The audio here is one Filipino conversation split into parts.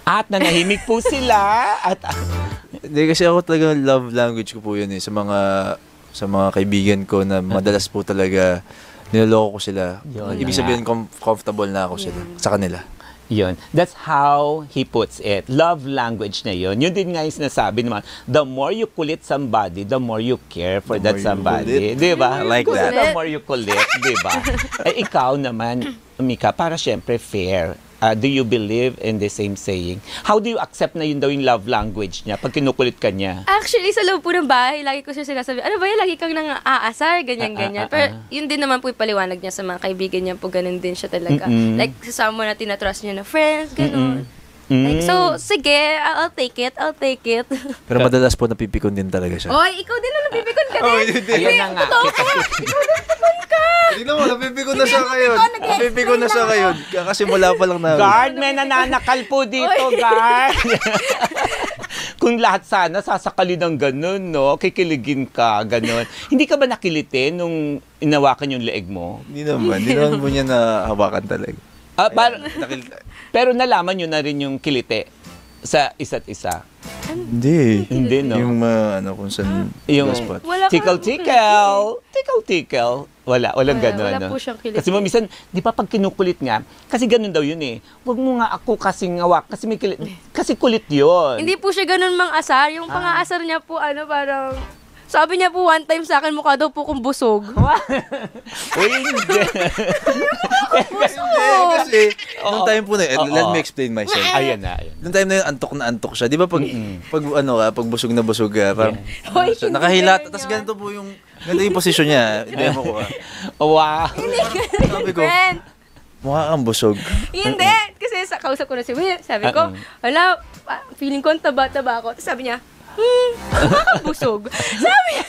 At nanahimik po sila. At Hindi, kasi ako talaga love language ko po yun sa mga kaibigan ko na madalas po talaga niloloko ko sila. Yun Ibig nga. sabihin, comfortable na ako sa kanila. yun. That's how he puts it. Love language na yun. Yun din nga yung sinasabi naman, the more you kulit somebody, the more you care for that somebody. Di ba? I like that. The more you kulit, di ba? Ikaw naman, Mika, para syempre fair. Do you believe in the same saying? How do you accept na yun daw yung love language niya pag kinukulit ka niya? Actually, sa loob po ng bahay, lagi ko siya sinasabi, ano ba yan, lagi kang nang aasar, ganyan-ganyan. Pero yun din naman po ipaliwanag niya sa mga kaibigan niya po, ganun din siya talaga. Like, kasama na tinatrust niya na friends, ganun. Like, so, sige, I'll take it. Pero madalas po napipikon din talaga siya. Oy, ikaw din na napipikon ka din. Ayun na nga. Hindi naman, napipikon na siya ngayon. Napipikon na siya ngayon. Kasi mula pa lang na. Guard, may nananakal po dito, guard. Kung lahat sana sasakali ng ganun, no? Kikiligin ka, ganun. Hindi ka ba nakiliti nung inawakan yung leeg mo? Hindi naman po niya nahawakan talaga. Pero nalaman nyo na rin yung kiliti sa isa't isa. Hindi. Hindi, no? Yung kung saan Yung spot. tickle. Walang gano'n. Wala po siyang kiliti. Kasi mo, minsan, di ba pag kinukulit nga, kasi ganun daw yun eh. Huwag mo nga ako kasing ngawak, kasi may kilit. Kasi kulit yun. Hindi po siya ganun mang-asar. Yung pang-aasar niya po, parang... Sabi niya po one time sa akin, mukha daw po kong busog. Uy, hindi. Kasi, nung time po na yun, let me explain myself. Ayan na. Nung time na yun, antok di ba pag busog na busog ka, parang, Hoy, nakahila, hindi tapos ganyan. ganito yung posisyon niya. Demo ko Wow. Sabi ko, mukha kang busog. Hindi. Kasi kausap ko na si Will. Sabi ko, wala, feeling ko ang taba-taba ako. Tapos sabi niya, busog. Sabi niya,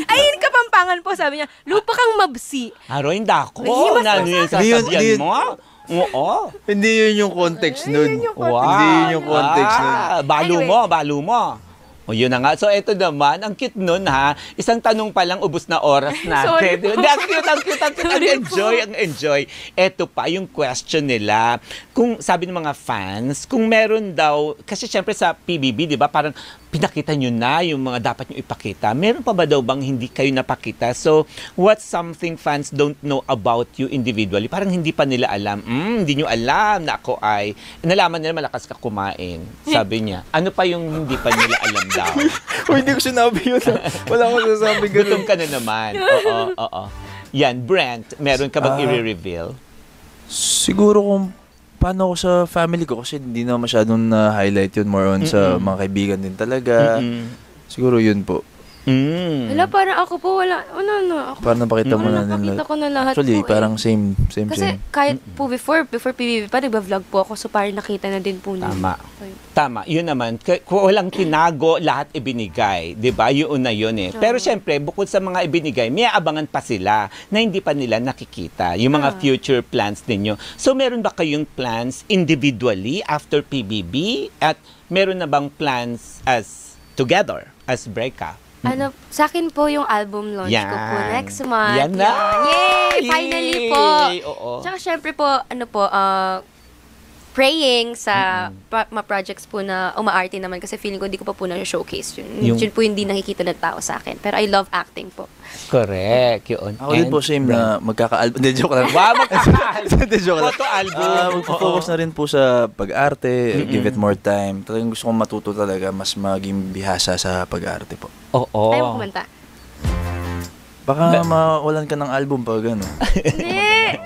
ayun Kapampangan po, sabi niya, lupa kang mabsi. Aroy, dako. Nahimas Ano na yung sasabihan mo? Oo. Hindi yun yung context nun. Wow. Hindi yun yung context nun. Balo mo. O yun na nga. So, ito naman, ang cute nun ha. Isang tanong pa lang, ubos na oras natin. Sorry po. Ang cute. Ang enjoy. Ito pa, yung question nila. Kung sabi ng mga fans, kung meron daw, kasi syempre sa PBB, di ba, parang pinakita nyo na yung mga dapat nyo ipakita. Meron pa ba daw bang hindi kayo napakita? So, what's something fans don't know about you individually? Parang hindi pa nila alam. Hindi nyo alam na ako ay, nalaman nila malakas ka kumain. Sabi niya. Ano pa yung hindi pa nila alam daw? Hindi ko sinabi yun. Wala akong sasabi Gutom ka na naman. Oo. Yan, Brent, meron ka bang i-reveal? Siguro kung paano ako sa family ko, kasi hindi na masyadong na-highlight yun, more on sa mga kaibigan din talaga. Siguro yun po. Wala, parang ako po, wala. Ako, Parang napakita mo na nila. napakita ko na lahat Actually, po. parang same. Kasi kahit po before PBB pa, nagba-vlog po ako, so parang nakita na din po niya. Tama. Yun naman. Kung walang tinago, lahat ibinigay. Diba? Yun na yun eh. Pero syempre, bukod sa mga ibinigay, may abangan pa sila na hindi pa nila nakikita. Yung mga future plans ninyo. So, meron ba kayong plans individually after PBB? At meron na bang plans as together, as breakup? Sa akin po yung album launch ko po next month. Yan na! Yay! Finally po! Oo. Tsaka syempre po, praying sa mga projects po na umaarte naman kasi feeling ko hindi ko pa po na-showcase yun. Yun po hindi nakikita ng tao sa akin. Pero I love acting po. Correct. Yun. Ako din po same na magkaka-album. Hindi, joke lang. Wow, magkaka-album. Hindi, joke lang. Photo album. Mag-focus na rin po sa pag-arte, give it more time. Talagang gusto kong matuto talaga, mas maging bihasa sa pag-arte po. Oo. Ayaw mo kumanta. Baka mawalan ka ng album pag gano'n. Hindi!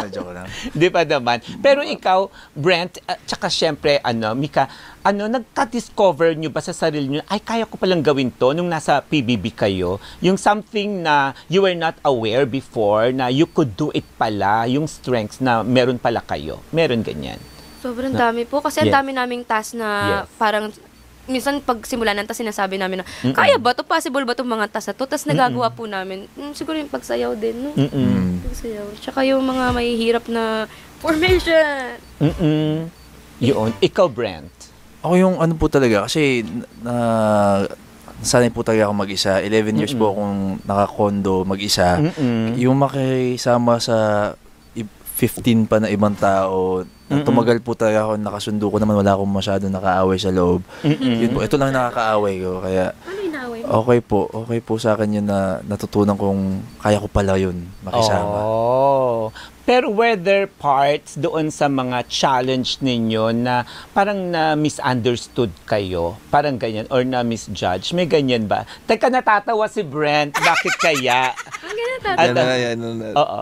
Joke lang. Di ba naman? Pero ikaw, Brent, tsaka syempre, Mika, nagka-discover nyo ba sa sarili nyo, ay, kaya ko palang gawin to nung nasa PBB kayo? Yung something na you were not aware before, na you could do it pala, yung strengths na meron pala kayo. Meron ganyan. Sobrang dami po. Kasi ang dami naming task na parang minsan pag simula ng task, sinasabi namin na, kaya ba to? Possible ba itong mga task na to? Tapos nagagawa po namin. Siguro yung pagsayaw din, no? Pagsayaw. Tsaka yung mga mahihirap na formation. Yun. Ikaw, Brent. Ako yung po talaga, kasi sanay po talaga ako mag-isa. 11 years po akong nakakondo mag-isa. Yung makisama sa 15 pa na ibang tao, Tumagal po talaga ako, nakasundo ko naman, wala akong masyadong nakaaway sa loob. Yun po, ito lang nakakaaway ko. Kaya Ano inaway mo? okay po sa akin yun na natutunan kong kaya ko pala yun makisama. Oh. Pero were there parts doon sa mga challenge ninyo na parang na-misunderstood kayo? Parang ganyan? Or na-misjudge? May ganyan ba? Teka, natatawa si Brent. Bakit kaya? Ang ganun At- Yan na. Oo.